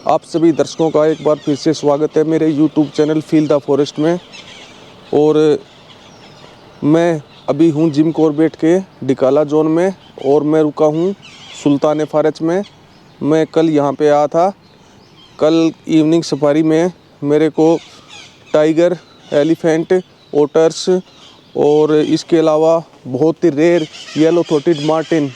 आप सभी दर्शकों का एक बार फिर से स्वागत है मेरे YouTube channel feel the forest में। और मैं अभी हूँ जिम कॉर्बेट के डिकाला जोन में और मैं रुका हूँ सुल्तान फारज में। मैं कल यहाँ पे आया था। कल इवनिंग सफारी में मेरे को टाइगर, एलिफेंट, ओटर्स और इसके अलावा बहुत ही रेयर येलो थ्रोटेड मार्टिन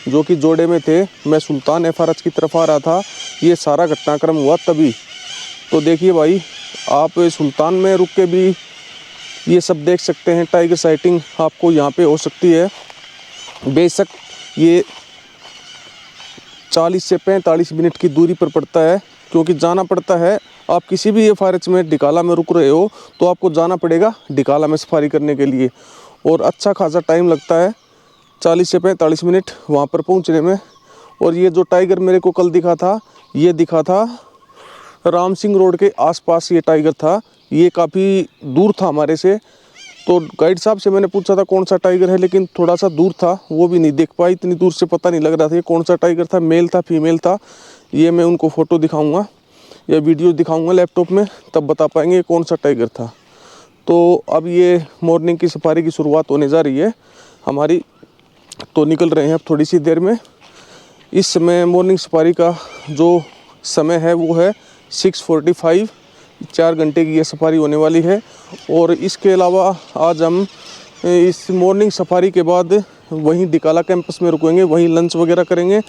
जो कि जोड़े में थे, मैं सुल्तान फारज की तरफ आ रहा था। ये सारा घटनाक्रम हुआ तभी। तो देखिए भाई, आप सुल्तान में रुक के भी ये सब देख सकते हैं। टाइगर साइटिंग आपको यहाँ पे हो सकती है। बेशक ये 40 से 45 मिनट की दूरी पर पड़ता है, क्योंकि जाना पड़ता है। आप किसी भी फारज में डिकाला में रुक रहे हो तो आपको जाना पड़ेगा डिकाला में सफारी करने के लिए, और अच्छा खासा टाइम लगता है, 40 से 45 मिनट वहाँ पर पहुँचने में। और ये जो टाइगर मेरे को कल दिखा था, ये दिखा था राम सिंह रोड के आसपास ये टाइगर था। ये काफ़ी दूर था हमारे से। तो गाइड साहब से मैंने पूछा था कौन सा टाइगर है, लेकिन थोड़ा सा दूर था, वो भी नहीं देख पाई। इतनी दूर से पता नहीं लग रहा था ये कौन सा टाइगर था, मेल था फीमेल था। ये मैं उनको फ़ोटो दिखाऊंगा या वीडियो दिखाऊंगा लैपटॉप में, तब बता पाएंगे कौन सा टाइगर था। तो अब ये मॉर्निंग की सफारी की शुरुआत होने जा रही है हमारी। तो निकल रहे हैं अब थोड़ी सी देर में। इस समय मॉर्निंग सफारी का जो समय है वो है 6:45। 4 घंटे की ये सफारी होने वाली है। और इसके अलावा आज हम इस मॉर्निंग सफारी के बाद वहीं डिकाला कैंपस में रुकेंगे, वहीं लंच वगैरह करेंगे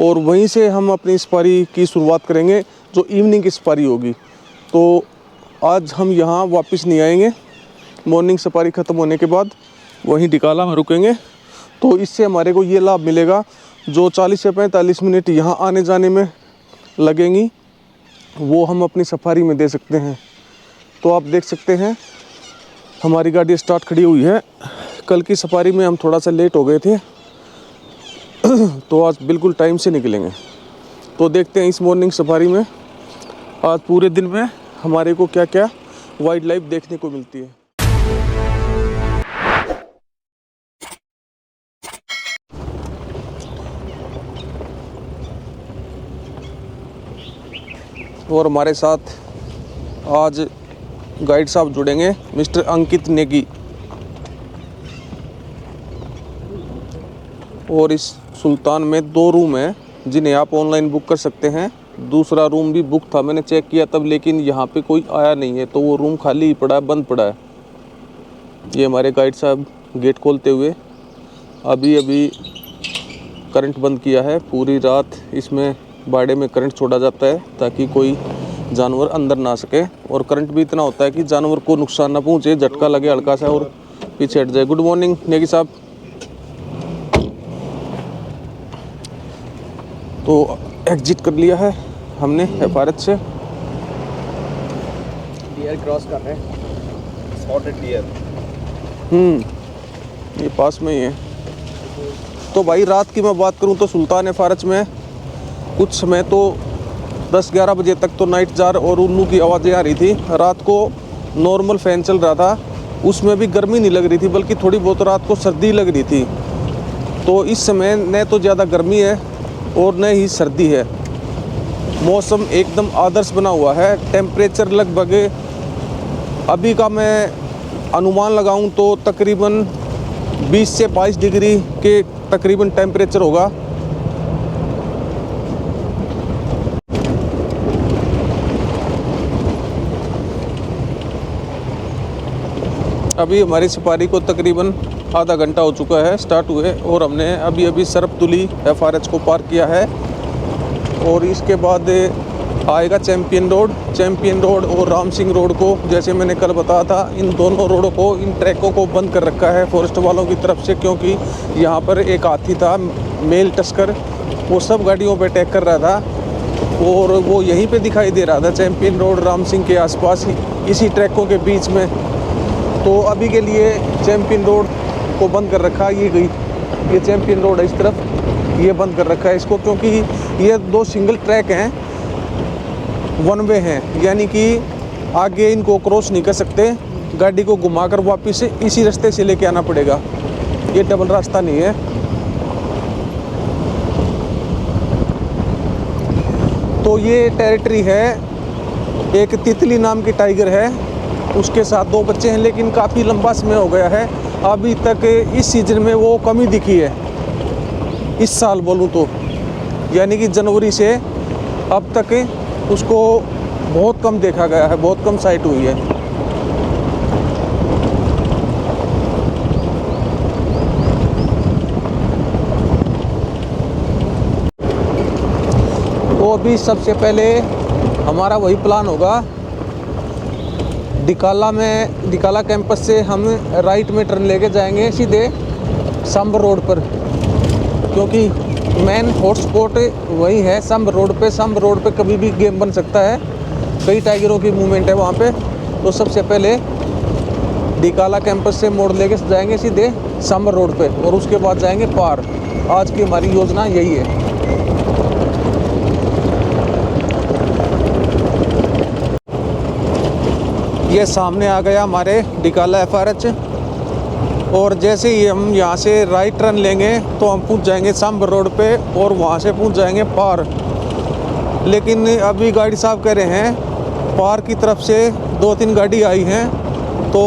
और वहीं से हम अपनी सफारी की शुरुआत करेंगे जो इवनिंग की सफारी होगी। तो आज हम यहाँ वापस नहीं आएंगे, मॉर्निंग सफारी ख़त्म होने के बाद वहीं डिकाला में रुकेंगे। तो इससे हमारे को ये लाभ मिलेगा, जो 40 से 45 मिनट यहाँ आने जाने में लगेंगी वो हम अपनी सफारी में दे सकते हैं। तो आप देख सकते हैं हमारी गाड़ी स्टार्ट खड़ी हुई है। कल की सफारी में हम थोड़ा सा लेट हो गए थे तो आज बिल्कुल टाइम से निकलेंगे। तो देखते हैं इस मॉर्निंग सफारी में आज पूरे दिन में हमारे को क्या क्या वाइल्ड लाइफ देखने को मिलती है। और हमारे साथ आज गाइड साहब जुड़ेंगे, मिस्टर अंकित नेगी। और इस सुल्तान में 2 रूम हैं जिन्हें आप ऑनलाइन बुक कर सकते हैं। दूसरा रूम भी बुक था, मैंने चेक किया तब, लेकिन यहाँ पे कोई आया नहीं है, तो वो रूम खाली ही पड़ा है, बंद पड़ा है। ये हमारे गाइड साहब गेट खोलते हुए। अभी अभी करंट बंद किया है। पूरी रात इसमें बाड़े में करंट छोड़ा जाता है ताकि कोई जानवर अंदर ना सके, और करंट भी इतना होता है कि जानवर को नुकसान ना पहुंचे, झटका लगे हल्का सा और पीछे हट जाए। गुड मॉर्निंग नेगी साहब। तो एग्जिट कर लिया है हमने फारज से। डियर क्रॉस कर रहे हैं, स्पॉटेड डियर। ये पास में ही है। तो भाई रात की मैं बात करूं तो सुल्तान फारज में कुछ समय तो 10-11 बजे तक तो नाइट जार और उल्लू की आवाज़ें आ रही थी। रात को नॉर्मल फ़ैन चल रहा था, उसमें भी गर्मी नहीं लग रही थी, बल्कि थोड़ी बहुत रात को सर्दी लग रही थी। तो इस समय न तो ज़्यादा गर्मी है और न ही सर्दी है। मौसम एकदम आदर्श बना हुआ है। टेम्परेचर लगभग अभी का मैं अनुमान लगाऊं तो तकरीबन 20 से 22 डिग्री के तकरीबन टेम्परेचर होगा। अभी हमारी सफारी को तकरीबन आधा घंटा हो चुका है स्टार्ट हुए, और हमने अभी अभी सरपतुली फारज को पार किया है। और इसके बाद आएगा चैम्पियन रोड और राम सिंह रोड को। जैसे मैंने कल बताया था, इन दोनों रोडों को, इन ट्रैकों को बंद कर रखा है फॉरेस्ट वालों की तरफ से, क्योंकि यहाँ पर एक हाथी था, मेल टस्कर, वो सब गाड़ियों पर अटैक कर रहा था और वो यहीं पे दिखाई दे रहा था, चैम्पियन रोड राम सिंह के आसपास, इसी ट्रैकों के बीच में। तो अभी के लिए चैम्पियन रोड को बंद कर रखा है। ये चैम्पियन रोड है इस तरफ, ये बंद कर रखा है इसको, क्योंकि ये 2 सिंगल ट्रैक हैं, 1 वे हैं, यानी कि आगे इनको क्रॉस नहीं कर सकते। गाड़ी को घुमाकर वापस इसी रास्ते से लेके आना पड़ेगा, ये डबल रास्ता नहीं है। तो ये टेरिटरी है, एक तितली नाम की टाइगर है, उसके साथ 2 बच्चे हैं, लेकिन काफ़ी लंबा समय हो गया है। अभी तक इस सीज़न में वो कमी दिखी है, इस साल बोलूँ तो, यानी कि जनवरी से अब तक उसको बहुत कम देखा गया है, बहुत कम साइट हुई है। तो अभी सबसे पहले हमारा वही प्लान होगा, डिकाला कैंपस से हम राइट में टर्न लेके जाएंगे सीधे सांबर रोड पर, क्योंकि मेन हॉटस्पॉट वही है सांबर रोड पे। सांबर रोड पे कभी भी गेम बन सकता है, कई टाइगरों की मूवमेंट है वहाँ पे। तो सबसे पहले डिकाला कैंपस से मोड़ लेके जाएंगे सीधे सांबर रोड पे, और उसके बाद जाएंगे पार। आज की हमारी योजना यही है। ये सामने आ गया हमारे डिकाला FRH, और जैसे ही हम यहाँ से राइट टर्न लेंगे तो हम पहुँच जाएंगे सांबर रोड पे, और वहाँ से पहुँच जाएंगे पार। लेकिन अभी गाड़ी साहब कह रहे हैं पार की तरफ से 2-3 गाड़ी आई हैं, तो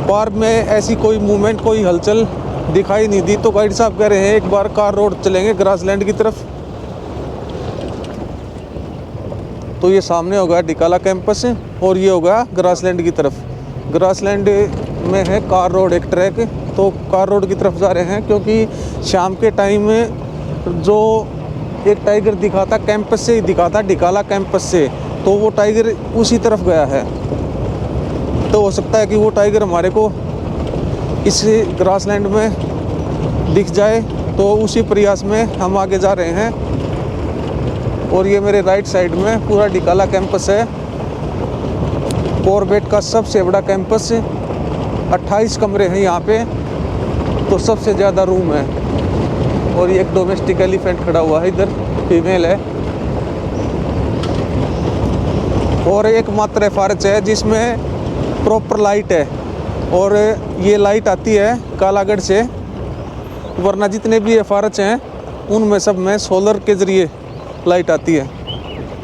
पार में ऐसी कोई मूवमेंट, कोई हलचल दिखाई नहीं दी। तो गाड़ी साहब कह रहे हैं एक बार कार रोड चलेंगे ग्रासलैंड की तरफ। तो ये सामने होगा डिकाला कैंपस, और ये होगा ग्रासलैंड की तरफ। ग्रासलैंड में है कार रोड एक ट्रैक, तो कार रोड की तरफ जा रहे हैं, क्योंकि शाम के टाइम जो एक टाइगर दिखा था कैंपस से ही दिखा था, डिकाला कैंपस से, तो वो टाइगर उसी तरफ गया है। तो हो सकता है कि वो टाइगर हमारे को इस ग्रासलैंड में दिख जाए, तो उसी प्रयास में हम आगे जा रहे हैं। और ये मेरे राइट साइड में पूरा डिकाला कैंपस है, कॉर्बेट का सबसे बड़ा कैंपस। 28 कमरे हैं यहाँ पे, तो सबसे ज़्यादा रूम है। और ये एक डोमेस्टिक एलिफेंट खड़ा हुआ है, इधर फीमेल है। और एकमात्र FRH है जिसमें प्रॉपर लाइट है, और ये लाइट आती है कालागढ़ से, वरना जितने भी FRH हैं उनमें सब में सोलर के ज़रिए लाइट आती है।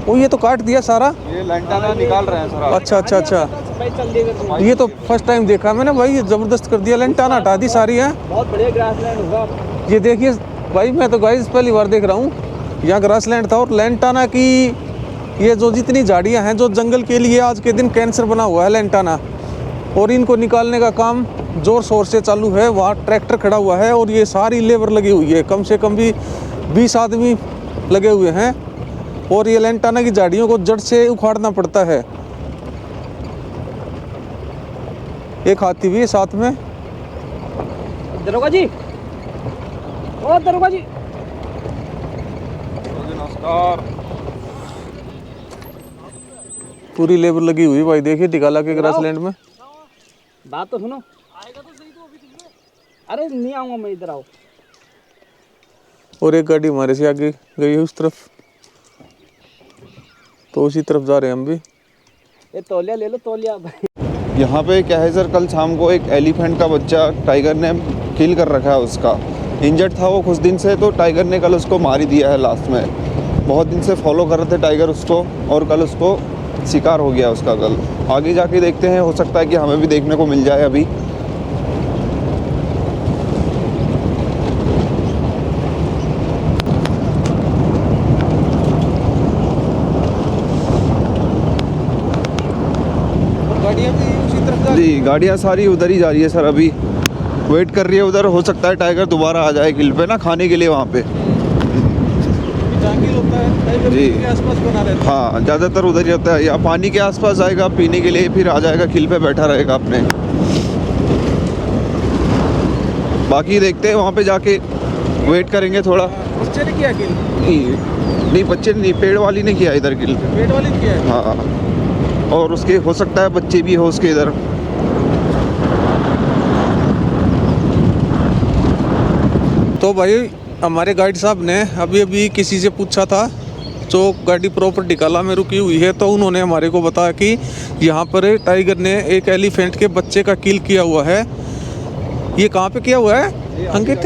वो ये तो काट दिया सारा, ये लैंटाना निकाल रहे हैं सर। अच्छा अच्छा अच्छा, ये तो फर्स्ट टाइम देखा मैंने भाई, ये ज़बरदस्त कर दिया, लैंटाना हटा दी सारी है। बहुत बढ़िया ग्रासलैंड होगा। ये देखिए भाई, मैं तो गाइस पहली बार देख रहा हूँ, यहाँ ग्रासलैंड था और लैंटाना की ये जो जितनी झाड़ियाँ हैं, जो जंगल के लिए आज के दिन कैंसर बना हुआ है लैंटाना, और इनको निकालने का काम ज़ोर शोर से चालू है। वहाँ ट्रैक्टर खड़ा हुआ है, और ये सारी लेबर लगी हुई है, कम से कम भी 20 आदमी लगे हुए हैं, और ये लैंटाना की झाड़ियों को जड़ से उखाड़ना पड़ता है। एक हाथी भी है साथ में। दरोगा जी, ओ दरोगा जी, नमस्कार। पूरी लेबर लगी हुई भाई, देखिए डिकाला के ग्रासलैंड में। बात तो सुनो। आएगा तो सही तो अभी तुझे। अरे नहीं आऊंगा मैं, इधर आओ। और एक गाड़ी हमारे से आगे गई है उस तरफ, तो उसी तरफ जा रहे हैं हम भी। ये तौलिया ले लो, तौलिया। यहाँ पे क्या है सर, कल शाम को एक एलिफेंट का बच्चा टाइगर ने किल कर रखा है। उसका इंजर्ड था वो कुछ दिन से, तो टाइगर ने कल उसको मार ही दिया है लास्ट में। बहुत दिन से फॉलो कर रहे थे टाइगर उसको, और कल उसको शिकार हो गया उसका। कल आगे जाके देखते हैं, हो सकता है कि हमें भी देखने को मिल जाए अभी। गाड़ियाँ भी उसी तरफ जा जी, गाड़ियाँ सारी उधर ही जा रही है सर। अभी वेट कर रही है उधर। हो सकता है टाइगर दोबारा आ जाए किल पे ना, खाने के लिए वहाँ पे। जंगल होता है, टाइगर जी। के आसपास बना रहता है। हाँ, ज़्यादातर उधर ही होता है, या पानी के आसपास आएगा पीने के लिए, फिर आ जाएगा किल पे बैठा रहेगा अपने। बाकी देखते हैं वहाँ पे जाके, वेट करेंगे थोड़ा। बच्चे ने किया किल? नहीं बच्चे नहीं, पेड़ वाली ने किया इधर किल। पेट वाले ने किया है? हाँ, और उसके हो सकता है बच्चे भी हो उसके इधर। तो भाई हमारे गाइड साहब ने अभी किसी से पूछा था, जो गाड़ी प्रॉपर डिकाला में रुकी हुई है, तो उन्होंने हमारे को बताया कि यहाँ पर टाइगर ने एक एलिफेंट के बच्चे का किल किया हुआ है। ये कहाँ पे किया हुआ है अंकित?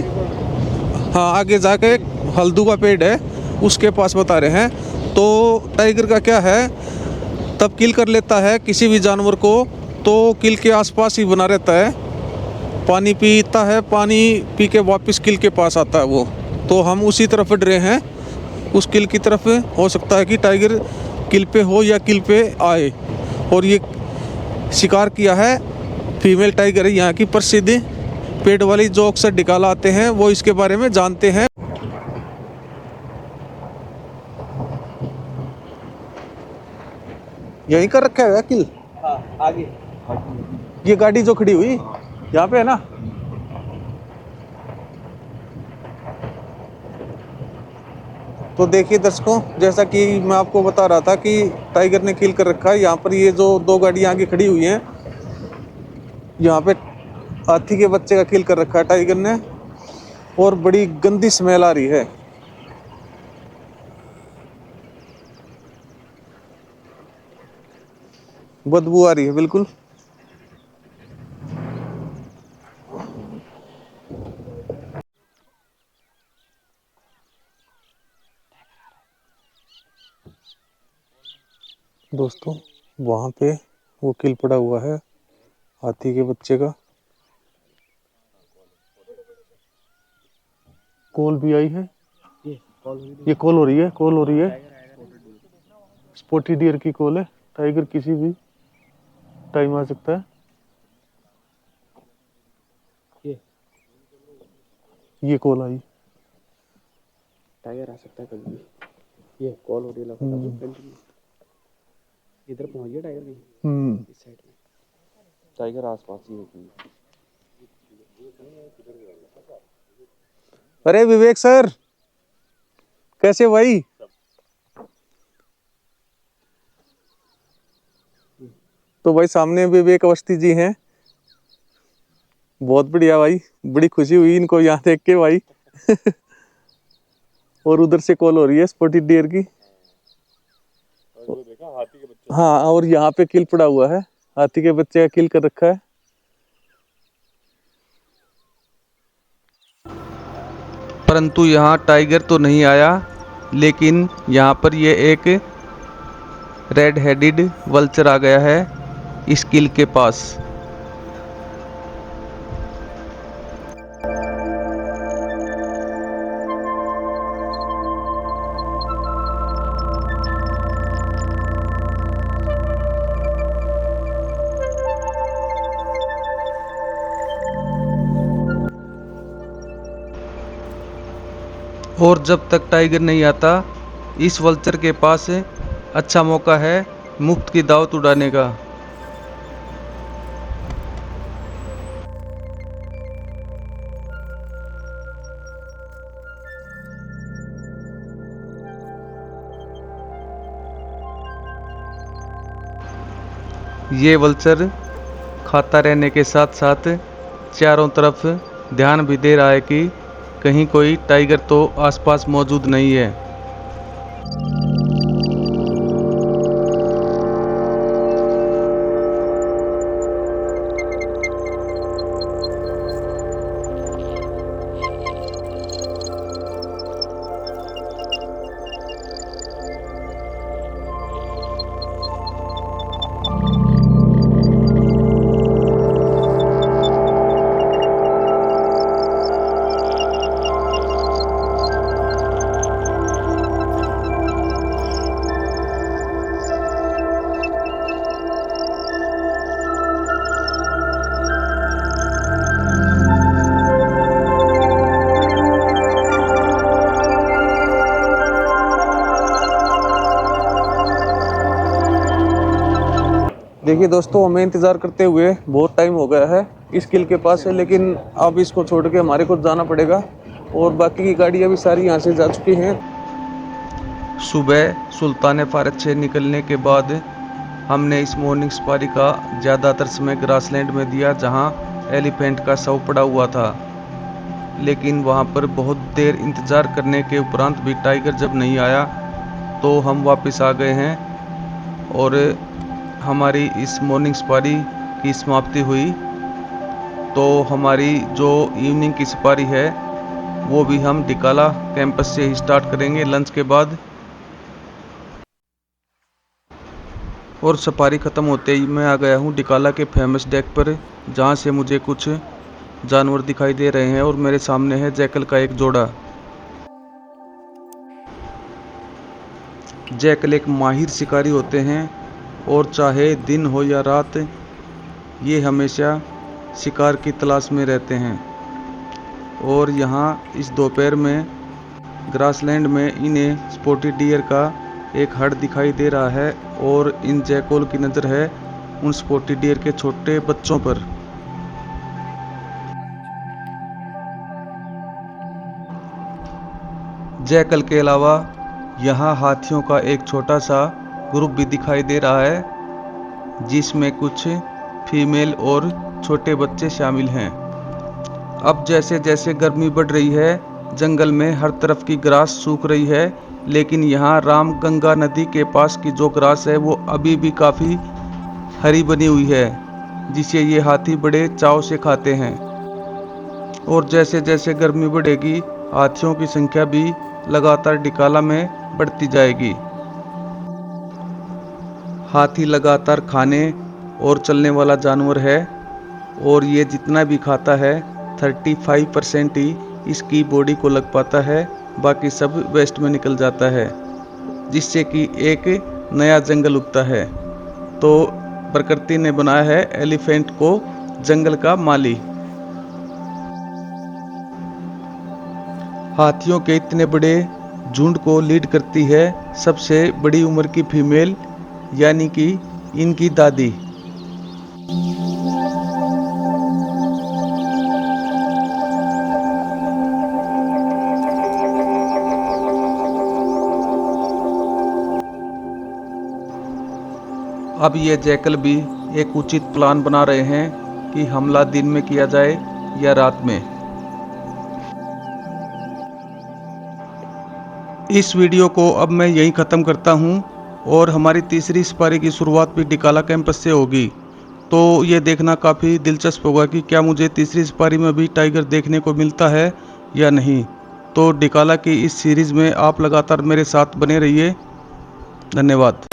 हाँ, आगे जाके एक हल्दू का पेड़ है, उसके पास बता रहे हैं। तो टाइगर का क्या है, तब किल कर लेता है किसी भी जानवर को तो किल के आसपास ही बना रहता है, पानी पीता है, पानी पी के वापस किल के पास आता है वो। तो हम उसी तरफ बढ़ रहे हैं, उस किल की तरफ। हो सकता है कि टाइगर किल पे हो या किल पे आए। और ये शिकार किया है फीमेल टाइगर है, यहाँ की प्रसिद्ध पेड़ वाली जो अक्सर डिकाला आते हैं वो इसके बारे में जानते हैं। यहीं कर रखा है किल? हाँ आगे। ये गाड़ी जो खड़ी हुई यहाँ पे है ना? तो देखिए दर्शकों, जैसा कि मैं आपको बता रहा था कि टाइगर ने किल कर रखा है। यहाँ पर ये जो दो गाड़ियाँ आगे खड़ी हुई हैं, यहाँ पे हाथी के बच्चे का किल कर रखा है टाइगर ने, और बड़ी गंदी स्मेल आ रही है। बदबू आ रही है बिल्कुल। दोस्तों वहाँ पे वो किल पड़ा हुआ है हाथी के बच्चे का। कॉल भी आई है, ये कॉल हो रही है, कॉल हो रही है। स्पॉटी डियर की कॉल है। टाइगर किसी भी टाइम आ सकता है। ये कॉल आई, टाइगर आ सकता है कभी भी। ये कॉल हो रही है, इधर पहुंच गया टाइगर कहीं इस साइड में। टाइगर आसपास ही होगी। अरे विवेक सर, कैसे भाई? तो भाई सामने विवेक अवस्थी जी हैं। बहुत बढ़िया भाई, बड़ी खुशी हुई इनको यहाँ देख के भाई। और उधर से कॉल हो रही है स्पॉटेड डियर की। हाँ, और यहाँ पे किल पड़ा हुआ है, हाथी के बच्चे का किल कर रखा है। परंतु यहाँ टाइगर तो नहीं आया, लेकिन यहाँ पर ये एक रेड हेडेड वल्चर आ गया है इस किल के पास। और जब तक टाइगर नहीं आता, इस वल्चर के पास अच्छा मौका है मुफ्त की दावत उड़ाने का। ये वल्चर खाता रहने के साथ साथ चारों तरफ ध्यान भी दे रहा है कि कहीं कोई टाइगर तो आसपास मौजूद नहीं है। देखिए दोस्तों, हमें इंतज़ार करते हुए बहुत टाइम हो गया है, इस किल के पास है, लेकिन अब इसको छोड़ के हमारे को जाना पड़ेगा। और बाकी की गाड़ियाँ भी सारी यहाँ से जा चुकी हैं। सुबह सुल्तान फारज से निकलने के बाद हमने इस मॉर्निंग सफारी का ज़्यादातर समय ग्रासलैंड में दिया, जहां एलिफेंट का शव पड़ा हुआ था। लेकिन वहां पर बहुत देर इंतज़ार करने के उपरांत भी टाइगर जब नहीं आया, तो हम वापस आ गए हैं और हमारी इस मॉर्निंग सफारी की समाप्ति हुई। तो हमारी जो इवनिंग की सफारी है वो भी हम डिकाला कैंपस से ही स्टार्ट करेंगे लंच के बाद। और सफारी ख़त्म होते ही मैं आ गया हूँ डिकाला के फेमस डेक पर, जहाँ से मुझे कुछ जानवर दिखाई दे रहे हैं और मेरे सामने है जैकल का एक जोड़ा। जैकल एक माहिर शिकारी होते हैं और चाहे दिन हो या रात ये हमेशा शिकार की तलाश में रहते हैं। और यहाँ इस दोपहर में ग्रासलैंड में इन्हें स्पॉटेड डियर का एक हड़ दिखाई दे रहा है और इन जैकल की नज़र है उन स्पॉटेड डियर के छोटे बच्चों पर। जैकल के अलावा यहाँ हाथियों का एक छोटा सा ग्रुप भी दिखाई दे रहा है, जिसमें कुछ फीमेल और छोटे बच्चे शामिल हैं। अब जैसे जैसे गर्मी बढ़ रही है, जंगल में हर तरफ की ग्रास सूख रही है, लेकिन यहाँ रामगंगा नदी के पास की जो ग्रास है वो अभी भी काफ़ी हरी बनी हुई है, जिसे ये हाथी बड़े चाव से खाते हैं। और जैसे जैसे गर्मी बढ़ेगी, हाथियों की संख्या भी लगातार डिकाला में बढ़ती जाएगी। हाथी लगातार खाने और चलने वाला जानवर है और ये जितना भी खाता है 35% ही इसकी बॉडी को लग पाता है, बाकी सब वेस्ट में निकल जाता है, जिससे कि एक नया जंगल उगता है। तो प्रकृति ने बनाया है एलिफेंट को जंगल का माली। हाथियों के इतने बड़े झुंड को लीड करती है सबसे बड़ी उम्र की फीमेल, यानी कि इनकी दादी। अब ये जैकल भी एक उचित प्लान बना रहे हैं कि हमला दिन में किया जाए या रात में। इस वीडियो को अब मैं यहीं ख़त्म करता हूं और हमारी तीसरी सफारी की शुरुआत भी डिकाला कैंपस से होगी। तो ये देखना काफ़ी दिलचस्प होगा कि क्या मुझे तीसरी सफारी में भी टाइगर देखने को मिलता है या नहीं। तो डिकाला की इस सीरीज़ में आप लगातार मेरे साथ बने रहिए। धन्यवाद।